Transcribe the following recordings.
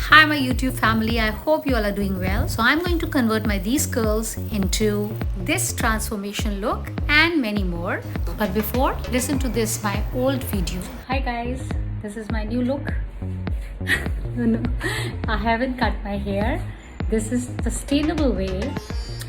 Hi my YouTube family, I hope you all are doing well. So I'm going to convert these curls into this transformation look and many more. But before, listen to my old video. Hi guys, this is my new look. No, I haven't cut my hair. This is sustainable way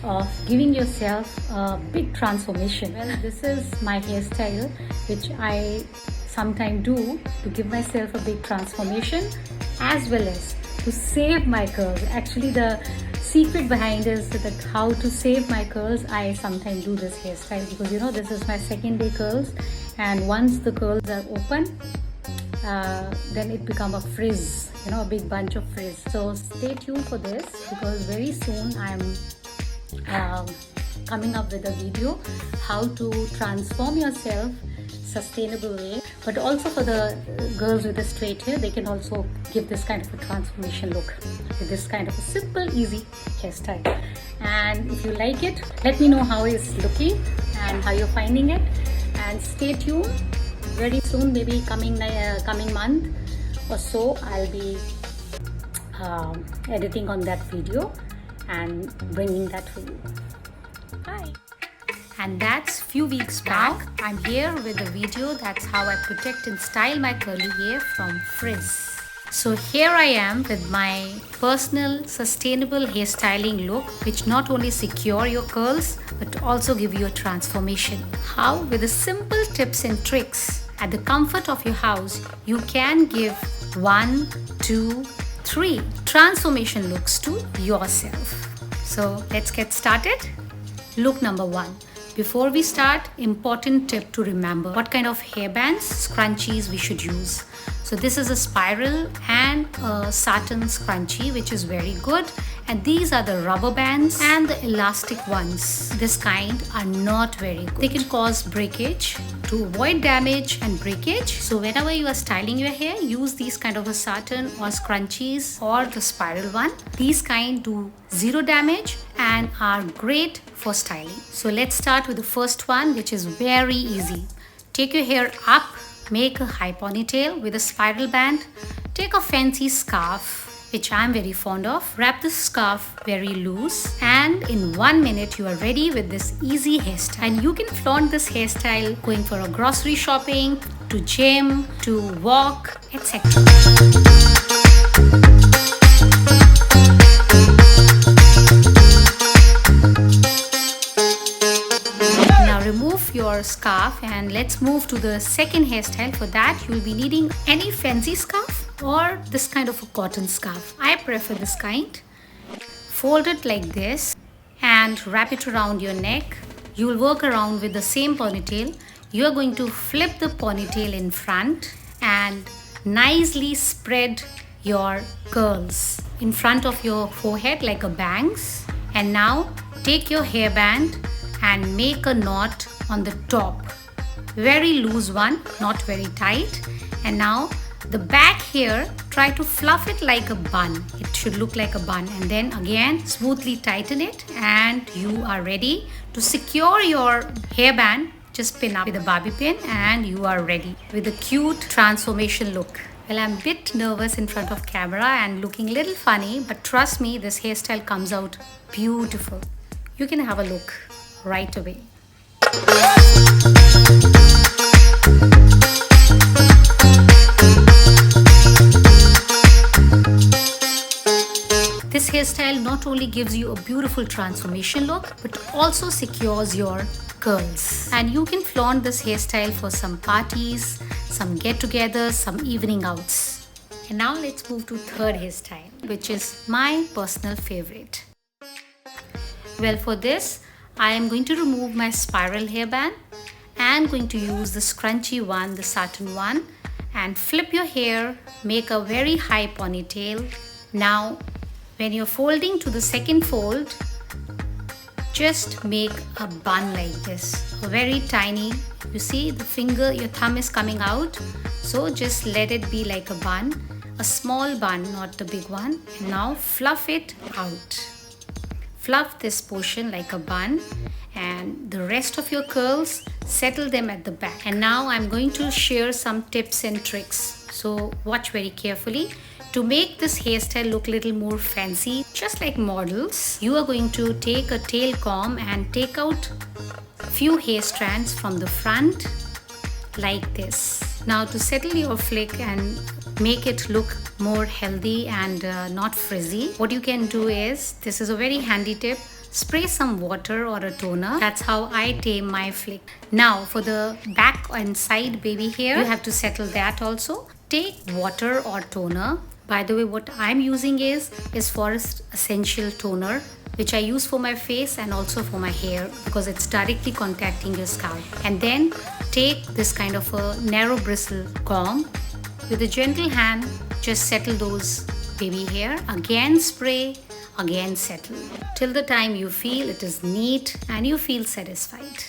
of giving yourself a big transformation. Well, this is my hairstyle which I sometimes do to give myself a big transformation as well as to save my curls. Actually, the secret behind is that how to save my curls. I sometimes do this hairstyle because this is my second day curls, and once the curls are open, then it become a frizz, a big bunch of frizz. So stay tuned for this because very soon I'm coming up with a video how to transform yourself sustainable way. But also for the girls with the straight hair, they can also give this kind of a transformation look with this kind of a simple easy hairstyle. And if you like it, let me know how it's looking and how you're finding it, and stay tuned. Very soon, maybe coming month or so, I'll be editing on that video and bringing that for you. Bye. And that's few weeks back. I'm here with a video that's how I protect and style my curly hair from frizz. So here I am with my personal sustainable hairstyling look, which not only secure your curls but also give you a transformation. How? With the simple tips and tricks at the comfort of your house, you can give 1, 2, 3 transformation looks to yourself. So let's get started. Look number 1. Before we start, important tip to remember: what kind of hairbands, scrunchies we should use. So this is a spiral and a satin scrunchie, which is very good. And these are the rubber bands and the elastic ones. This kind are not very good. They can cause breakage. To avoid damage and breakage, so whenever you are styling your hair, use these kind of a satin or scrunchies or the spiral one. These kind do zero damage and are great for styling. So let's start with the first one, which is very easy. Take your hair up, make a high ponytail with a spiral band. Take a fancy scarf, which I'm very fond of. Wrap the scarf very loose, and in 1 minute you are ready with this easy hairstyle. And you can flaunt this hairstyle going for a grocery shopping, to gym, to walk, etc. Remove your scarf and let's move to the second hairstyle. For that, you'll be needing any fancy scarf or this kind of a cotton scarf. I prefer this kind. Fold it like this and wrap it around your neck. You will work around with the same ponytail. You are going to flip the ponytail in front and nicely spread your curls in front of your forehead like a bangs. And now take your hairband and make a knot on the top. Very loose one, not very tight. And now the back here, try to fluff it like a bun. It should look like a bun. And then again, smoothly tighten it and you are ready to secure your hairband. Just pin up with a bobby pin and you are ready with a cute transformation look. Well, I'm a bit nervous in front of camera and looking a little funny, but trust me, this hairstyle comes out beautiful. You can have a look right away. This hairstyle not only gives you a beautiful transformation look but also secures your curls. And you can flaunt this hairstyle for some parties, some get-togethers, some evening outs. And now let's move to third hairstyle, which is my personal favorite. Well, for this, I am going to remove my spiral hairband and going to use the scrunchy one, the satin one, and flip your hair, make a very high ponytail. Now, when you're folding to the second fold, just make a bun like this, a very tiny. You see the finger, your thumb is coming out, so just let it be like a bun, a small bun, not the big one. And now fluff it out. Fluff this portion like a bun, and the rest of your curls, settle them at the back. And now I'm going to share some tips and tricks. So watch very carefully. To make this hairstyle look a little more fancy, just like models, you are going to take a tail comb and take out a few hair strands from the front like this. Now to settle your flick and make it look more healthy and not frizzy, what you can do is, this is a very handy tip, spray some water or a toner. That's how I tame my flick. Now for the back and side baby hair, you have to settle that also. Take water or toner. By the way, what I'm using is Forest Essential Toner, which I use for my face and also for my hair because it's directly contacting your scalp. And then take this kind of a narrow bristle comb. With a gentle hand, just settle those baby hair. Again spray, again settle, till the time you feel it is neat and you feel satisfied.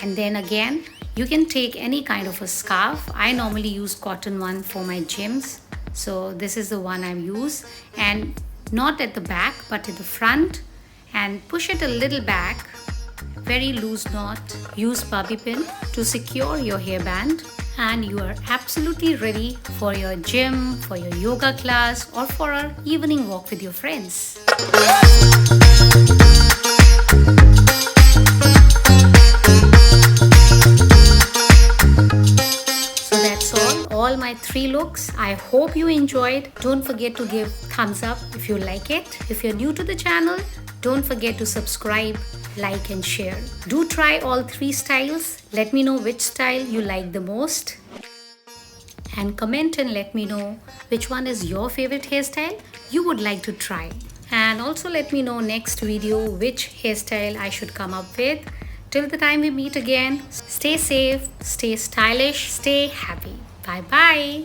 And then again, you can take any kind of a scarf. I normally use cotton one for my gyms. So this is the one I use, and not at the back but at the front, and push it a little back. Very loose knot. Use bobby pin to secure your hairband, and you are absolutely ready for your gym, for your yoga class, or for an evening walk with your friends. All my 3 looks. I hope you enjoyed. Don't forget to give thumbs up if you like it. If you're new to the channel, don't forget to subscribe, like and share. Do try all 3 styles. Let me know which style you like the most. And comment and let me know which one is your favorite hairstyle you would like to try. And also let me know next video which hairstyle I should come up with. Till the time we meet again, stay safe, stay stylish, stay happy. Bye bye.